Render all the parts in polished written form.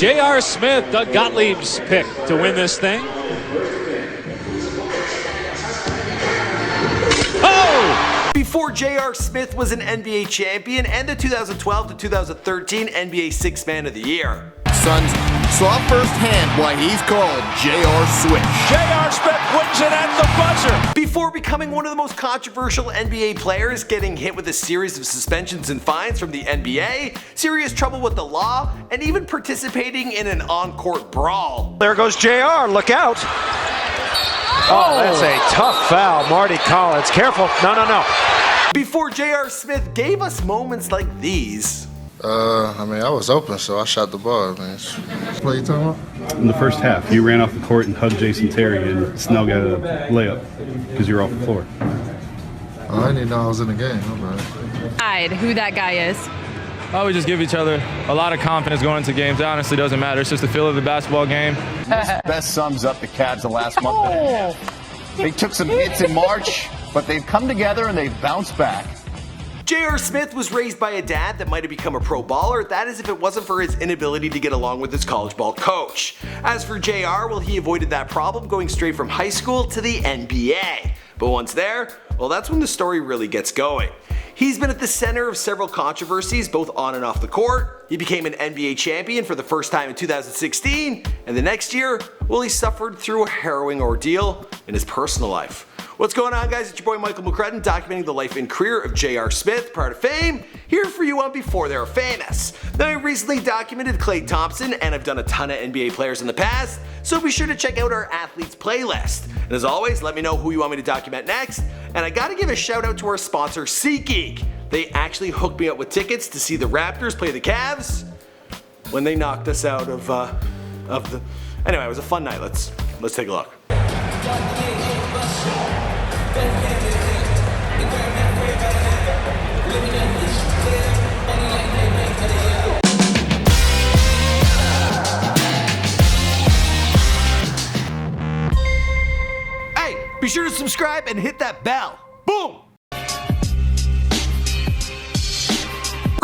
J.R. Smith, Doug Gottlieb's pick to win this thing. Oh! Before J.R. Smith was an NBA champion and the 2012 to 2013 NBA Sixth Man of the Year. Suns saw firsthand why he's called J.R. Switch. J.R. Smith wins it at the buzzer. Before becoming one of the most controversial NBA players, getting hit with a series of suspensions and fines from the NBA, serious trouble with the law, and even participating in an on-court brawl. There goes JR, look out. Oh, that's a tough foul, Marty Collins. Careful, no. Before J.R. Smith gave us moments like these. I was open, so I shot the ball. What are you talking about? In the first half, you ran off the court and hugged Jason Terry, and Snell got a layup because you were off the floor. Oh, I didn't know I was in the game. Who that guy is. Oh, we just give each other a lot of confidence going into games. It honestly doesn't matter. It's just the feel of the basketball game. Best sums up the Cavs the last month and a half. They took some hits in March, but they've come together and they've bounced back. J.R. Smith was raised by a dad that might have become a pro baller, that is if it wasn't for his inability to get along with his college ball coach. As for J.R., well, he avoided that problem going straight from high school to the NBA. But once there, well, that's when the story really gets going. He's been at the center of several controversies, both on and off the court. He became an NBA champion for the first time in 2016, and the next year, well, he suffered through a harrowing ordeal in his personal life. What's going on, guys? It's your boy Michael McCrudden, documenting the life and career of J.R. Smith, prior to fame, here for you on Before They Were Famous. Now, I recently documented Klay Thompson, and I've done a ton of NBA players in the past, so be sure to check out our athletes playlist. And as always, let me know who you want me to document next, and I gotta give a shout out to our sponsor, SeatGeek. They actually hooked me up with tickets to see the Raptors play the Cavs when they knocked us out of the... Anyway, it was a fun night. Let's take a look. Hey, be sure to subscribe and hit that bell. Boom!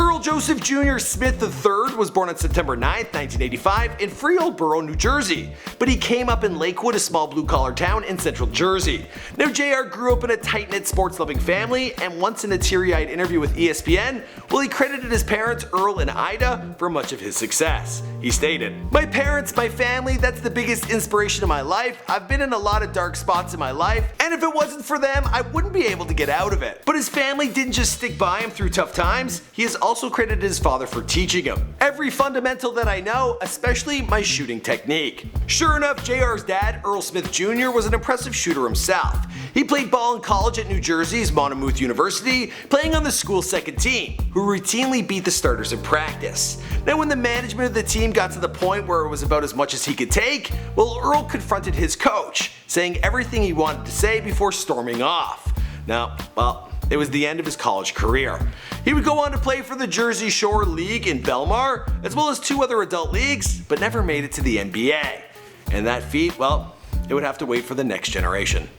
Earl Joseph Jr. Smith III was born on September 9th, 1985 in Freeholboro, New Jersey, but he came up in Lakewood, a small blue-collar town in central Jersey. Now, JR grew up in a tight-knit, sports-loving family, and once in a teary-eyed interview with ESPN, well, he credited his parents, Earl and Ida, for much of his success. He stated, "My parents, my family, that's the biggest inspiration in my life. I've been in a lot of dark spots in my life, and if it wasn't for them, I wouldn't be able to get out of it." But his family didn't just stick by him through tough times, he has also credited his father for teaching him every fundamental that I know, especially my shooting technique. Sure enough, JR's dad, Earl Smith Jr., was an impressive shooter himself. He played ball in college at New Jersey's Monmouth University, playing on the school's second team, who routinely beat the starters in practice. Now, when the management of the team got to the point where it was about as much as he could take, well, Earl confronted his coach, saying everything he wanted to say before storming off. Now, well, it was the end of his college career. He would go on to play for the Jersey Shore League in Belmar, as well as 2 other adult leagues, but never made it to the NBA. And that feat, well, it would have to wait for the next generation.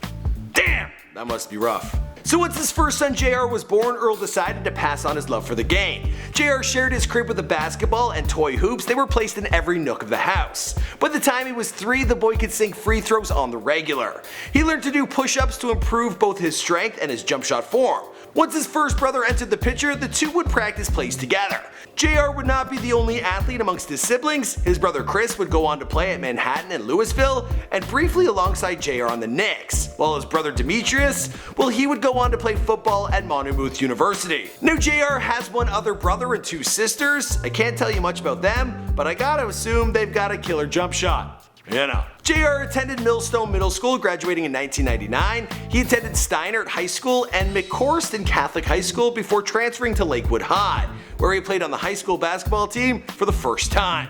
Damn, that must be rough. So once his first son JR was born, Earl decided to pass on his love for the game. JR shared his crib with a basketball and toy hoops. They were placed in every nook of the house. By the time he was 3, the boy could sink free throws on the regular. He learned to do push-ups to improve both his strength and his jump shot form. Once his first brother entered the picture, the two would practice plays together. JR would not be the only athlete amongst his siblings. His brother Chris would go on to play at Manhattan and Louisville, and briefly alongside JR on the Knicks, while his brother Demetrius, well, he would go on to play football at Monmouth University. Now, JR has one other brother and 2 sisters. I can't tell you much about them, but I gotta assume they've got a killer jump shot. You know. JR attended Millstone Middle School, graduating in 1999. He attended Steinert High School and McCorston Catholic High School before transferring to Lakewood High, where he played on the high school basketball team for the first time.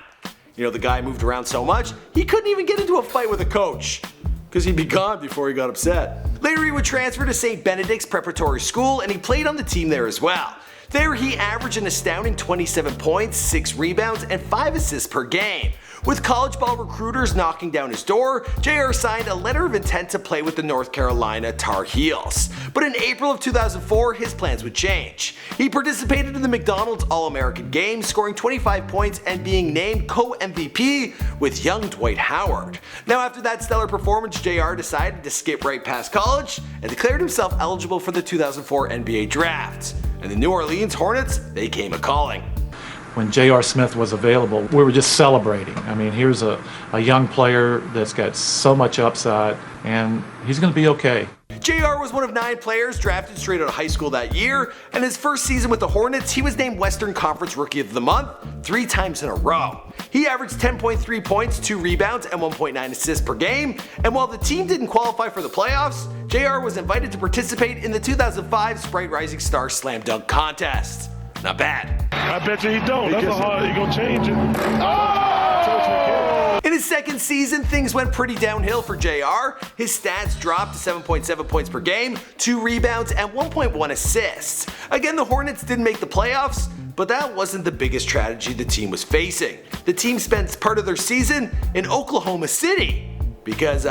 You know, the guy moved around so much, he couldn't even get into a fight with a coach, because he'd be gone before he got upset. Later he would transfer to St. Benedict's Preparatory School, and he played on the team there as well. There he averaged an astounding 27 points, 6 rebounds, and 5 assists per game. With college ball recruiters knocking down his door, JR signed a letter of intent to play with the North Carolina Tar Heels. But in April of 2004, his plans would change. He participated in the McDonald's All-American game, scoring 25 points and being named co-MVP with young Dwight Howard. Now after that stellar performance, JR decided to skip right past college and declared himself eligible for the 2004 NBA draft. And the New Orleans Hornets, they came a-calling. When J.R. Smith was available, we were just celebrating. I mean, here's a young player that's got so much upside, and he's going to be okay. JR was one of 9 players drafted straight out of high school that year, and his first season with the Hornets, he was named Western Conference Rookie of the Month 3 times in a row. He averaged 10.3 points, 2 rebounds, and 1.9 assists per game, and while the team didn't qualify for the playoffs, JR was invited to participate in the 2005 Sprite Rising Star Slam Dunk Contest. Not bad. I bet you he don't. That's how he gonna change it. In his second season, things went pretty downhill for JR. His stats dropped to 7.7 points per game, 2 rebounds, and 1.1 assists. Again, the Hornets didn't make the playoffs, but that wasn't the biggest tragedy the team was facing. The team spent part of their season in Oklahoma City because,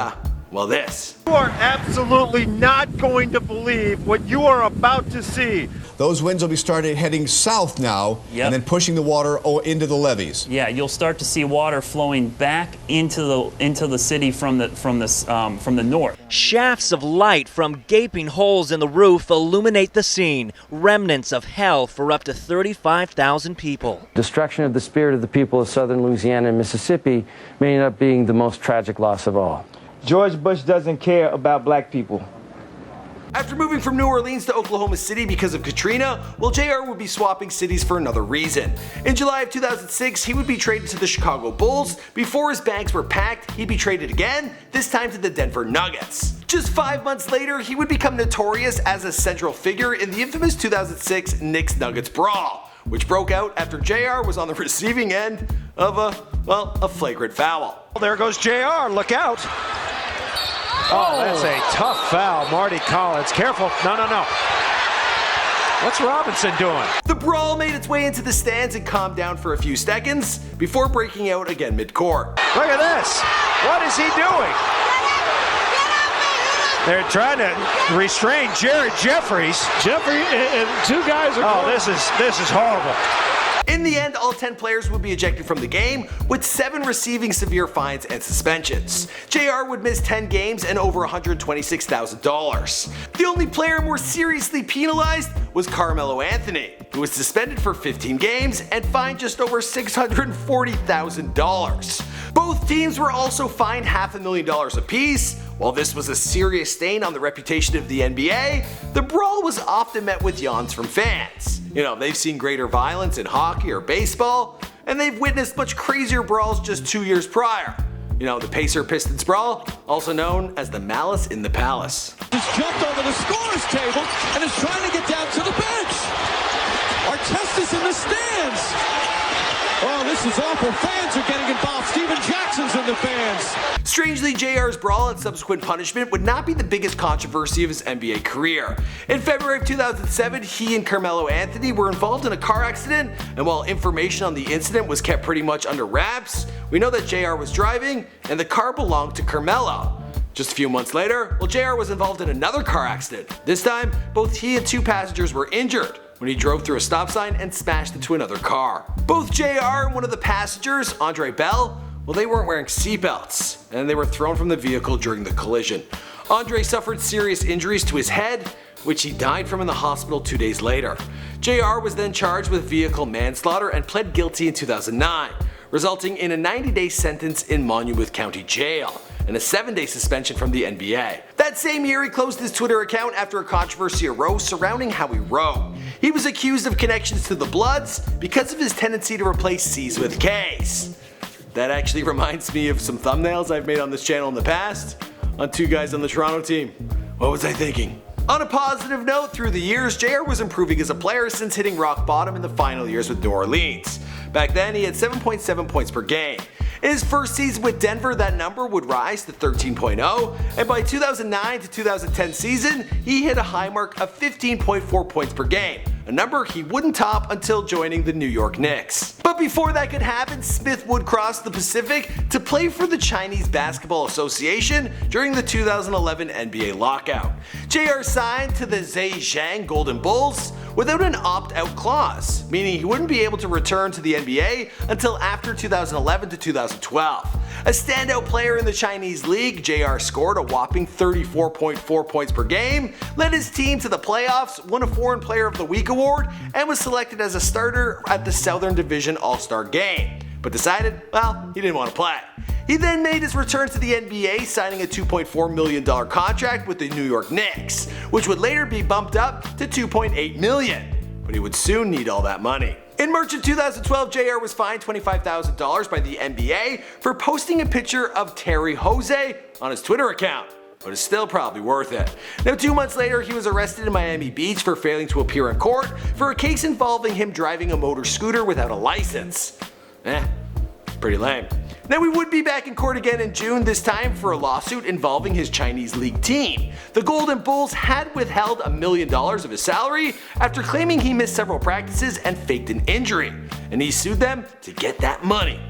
well, this. You are absolutely not going to believe what you are about to see. Those winds will be started heading south now, and then pushing the water into the levees. Yeah, you'll start to see water flowing back into the city from the north. Shafts of light from gaping holes in the roof illuminate the scene. Remnants of hell for up to 35,000 people. Destruction of the spirit of the people of southern Louisiana and Mississippi may end up being the most tragic loss of all. George Bush doesn't care about black people. After moving from New Orleans to Oklahoma City because of Katrina, well, JR would be swapping cities for another reason. In July of 2006, he would be traded to the Chicago Bulls. Before his bags were packed, he'd be traded again, this time to the Denver Nuggets. Just 5 months later, he would become notorious as a central figure in the infamous 2006 Knicks-Nuggets brawl, which broke out after JR was on the receiving end of a flagrant foul. Well, there goes JR, look out. Oh, that's a tough foul, Marty Collins. Careful, no. What's Robinson doing? The brawl made its way into the stands and calmed down for a few seconds before breaking out again mid-court. Look at this. What is he doing? They're trying to restrain Jared Jeffries. Jeffrey and 2 guys are going. This is horrible. In the end, all 10 players would be ejected from the game, with 7 receiving severe fines and suspensions. JR would miss 10 games and over $126,000. The only player more seriously penalized was Carmelo Anthony, who was suspended for 15 games and fined just over $640,000. Both teams were also fined $500,000 apiece. While this was a serious stain on the reputation of the NBA, the brawl was often met with yawns from fans. You know, they've seen greater violence in hockey or baseball, and they've witnessed much crazier brawls just 2 years prior. You know, the Pacer-Pistons brawl, also known as the Malice in the Palace. He's jumped over the scorer's table and is trying to get down to the bench. Artesta's in the stands. Oh, this is awful. Fans are getting involved. Steven Jackson's in the fans. Strangely, JR's brawl and subsequent punishment would not be the biggest controversy of his NBA career. In February of 2007, he and Carmelo Anthony were involved in a car accident, and while information on the incident was kept pretty much under wraps, we know that JR was driving and the car belonged to Carmelo. Just a few months later, well, JR was involved in another car accident. This time, both he and 2 passengers were injured when he drove through a stop sign and smashed into another car. Both JR and one of the passengers, Andre Bell, well, they weren't wearing seatbelts, and they were thrown from the vehicle during the collision. Andre suffered serious injuries to his head, which he died from in the hospital 2 days later. JR was then charged with vehicle manslaughter and pled guilty in 2009, resulting in a 90-day sentence in Monmouth County Jail and a 7-day suspension from the NBA. That same year, he closed his Twitter account after a controversy arose surrounding how he wrote. He was accused of connections to the Bloods because of his tendency to replace C's with K's. That actually reminds me of some thumbnails I've made on this channel in the past on 2 guys on the Toronto team. What was I thinking? On a positive note, through the years, JR was improving as a player since hitting rock bottom in the final years with New Orleans. Back then, he had 7.7 points per game. In his first season with Denver, that number would rise to 13.0, and by 2009 to 2010 season, he hit a high mark of 15.4 points per game, a number he wouldn't top until joining the New York Knicks. But before that could happen, Smith would cross the Pacific to play for the Chinese Basketball Association during the 2011 NBA lockout. JR signed to the Zhejiang Golden Bulls without an opt-out clause, meaning he wouldn't be able to return to the NBA until after 2011 to 2012. A standout player in the Chinese league, JR scored a whopping 34.4 points per game, led his team to the playoffs, won a Foreign Player of the Week award, and was selected as a starter at the Southern Division All-Star Game, but decided, well, he didn't want to play. He then made his return to the NBA, signing a $2.4 million contract with the New York Knicks, which would later be bumped up to $2.8 million, but he would soon need all that money. In March of 2012, JR was fined $25,000 by the NBA for posting a picture of Terry Jose on his Twitter account, but it's still probably worth it. Now 2 months later, he was arrested in Miami Beach for failing to appear in court for a case involving him driving a motor scooter without a license. Pretty lame. Now we would be back in court again in June, this time for a lawsuit involving his Chinese league team. The Golden Bulls had withheld $1 million of his salary after claiming he missed several practices and faked an injury, and he sued them to get that money.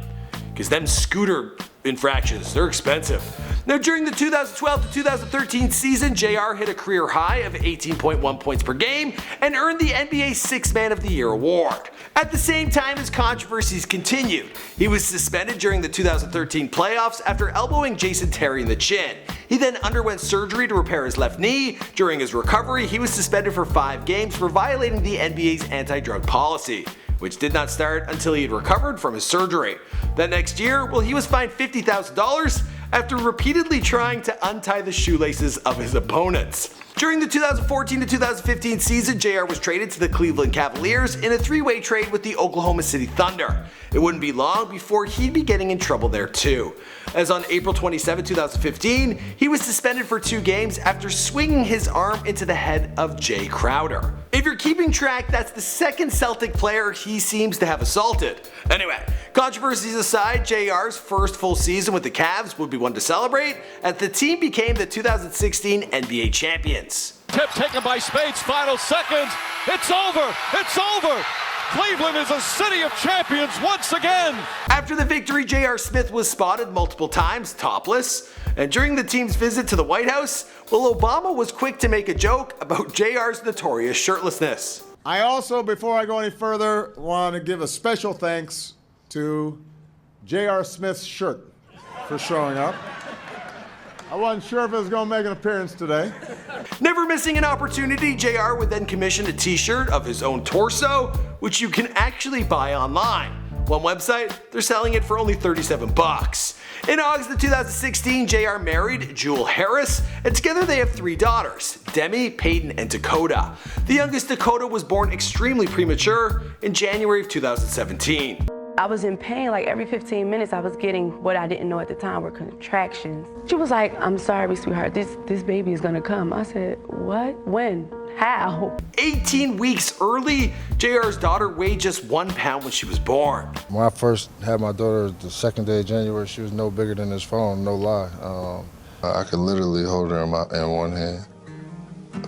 Because them scooter infractions, they're expensive. Now during the 2012 to 2013 season, JR hit a career high of 18.1 points per game and earned the NBA Sixth Man of the Year award. At the same time as controversies continued, he was suspended during the 2013 playoffs after elbowing Jason Terry in the chin. He then underwent surgery to repair his left knee. During his recovery, he was suspended for 5 games for violating the NBA's anti-drug policy, which did not start until he had recovered from his surgery. That next year, well, he was fined $50,000 after repeatedly trying to untie the shoelaces of his opponents. During the 2014 to 2015 season, JR was traded to the Cleveland Cavaliers in a 3-way trade with the Oklahoma City Thunder. It wouldn't be long before he'd be getting in trouble there too, as on April 27, 2015, he was suspended for 2 games after swinging his arm into the head of Jay Crowder. If you're keeping track, that's the second Celtic player he seems to have assaulted. Anyway, controversies aside, JR's first full season with the Cavs would be one to celebrate, as the team became the 2016 NBA champions. Tip taken by Spades, final seconds. It's over! It's over! Cleveland is a city of champions once again! After the victory, J.R. Smith was spotted multiple times topless, and during the team's visit to the White House, well, Obama was quick to make a joke about J.R.'s notorious shirtlessness. I also, before I go any further, want to give a special thanks to J.R. Smith's shirt for showing up. I wasn't sure if it was going to make an appearance today. Never missing an opportunity, JR would then commission a t-shirt of his own torso, which you can actually buy online. One website, they're selling it for only $37. In August of 2016, JR married Jewel Harris, and together they have 3 daughters, Demi, Peyton, and Dakota. The youngest, Dakota, was born extremely premature in January of 2017. I was in pain, like every 15 minutes I was getting what I didn't know at the time were contractions. She was like, "I'm sorry, sweetheart, this baby is gonna come." I said, "What? When? How?" 18 weeks early, JR's daughter weighed just 1 pound when she was born. When I first had my daughter the 2nd day of January, she was no bigger than this phone, no lie. I could literally hold her in one hand.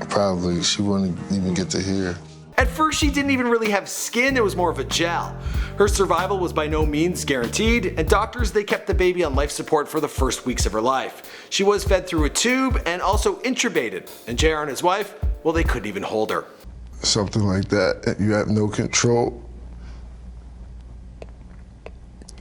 Probably she wouldn't even get to hear. At first, she didn't even really have skin, it was more of a gel. Her survival was by no means guaranteed, and doctors, they kept the baby on life support for the first weeks of her life. She was fed through a tube and also intubated, and JR and his wife, well, they couldn't even hold her. Something like that, and you have no control.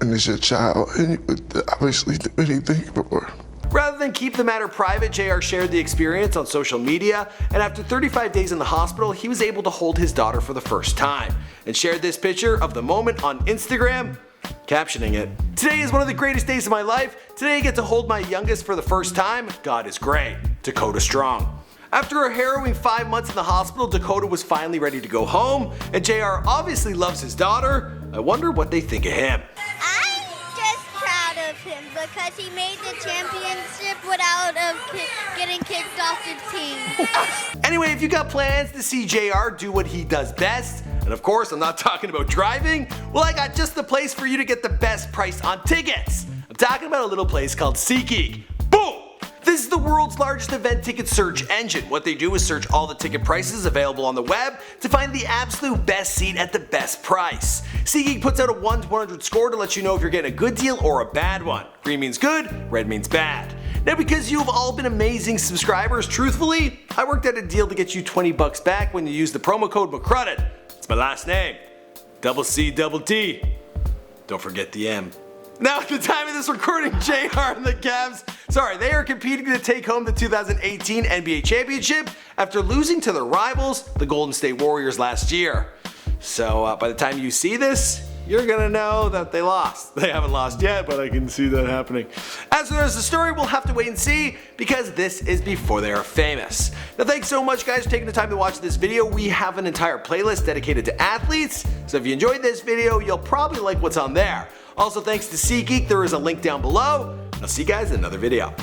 And it's your child, and you would obviously do anything for her. Rather than keep the matter private, JR shared the experience on social media, and after 35 days in the hospital, he was able to hold his daughter for the first time, and shared this picture of the moment on Instagram, captioning it, "Today is one of the greatest days of my life. Today I get to hold my youngest for the first time. God is great. Dakota Strong." After a harrowing 5 months in the hospital, Dakota was finally ready to go home, and JR obviously loves his daughter. I wonder what they think of him. Him because he made the championship without getting kicked off the team. Anyway, if you got plans to see JR do what he does best, and of course I'm not talking about driving, well, I got just the place for you to get the best price on tickets. I'm talking about a little place called SeatGeek. Boom! The This is the world's largest event ticket search engine. What they do is search all the ticket prices available on the web to find the absolute best seat at the best price. SeatGeek puts out a 1 to 100 score to let you know if you're getting a good deal or a bad one. Green means good, red means bad. Now, because you've all been amazing subscribers, truthfully, I worked out a deal to get you $20 back when you use the promo code McCrudden. It's my last name. Double C, double T. Don't forget the M. Now, at the time of this recording, JR and the Cavs, they are competing to take home the 2018 NBA Championship after losing to their rivals, the Golden State Warriors, last year. So, by the time you see this, you're gonna know that they lost. They haven't lost yet, but I can see that happening. As for the rest of the story, we'll have to wait and see, because this is before they are famous. Now, thanks so much, guys, for taking the time to watch this video. We have an entire playlist dedicated to athletes, so if you enjoyed this video, you'll probably like what's on there. Also, thanks to SeatGeek, there is a link down below. I'll see you guys in another video.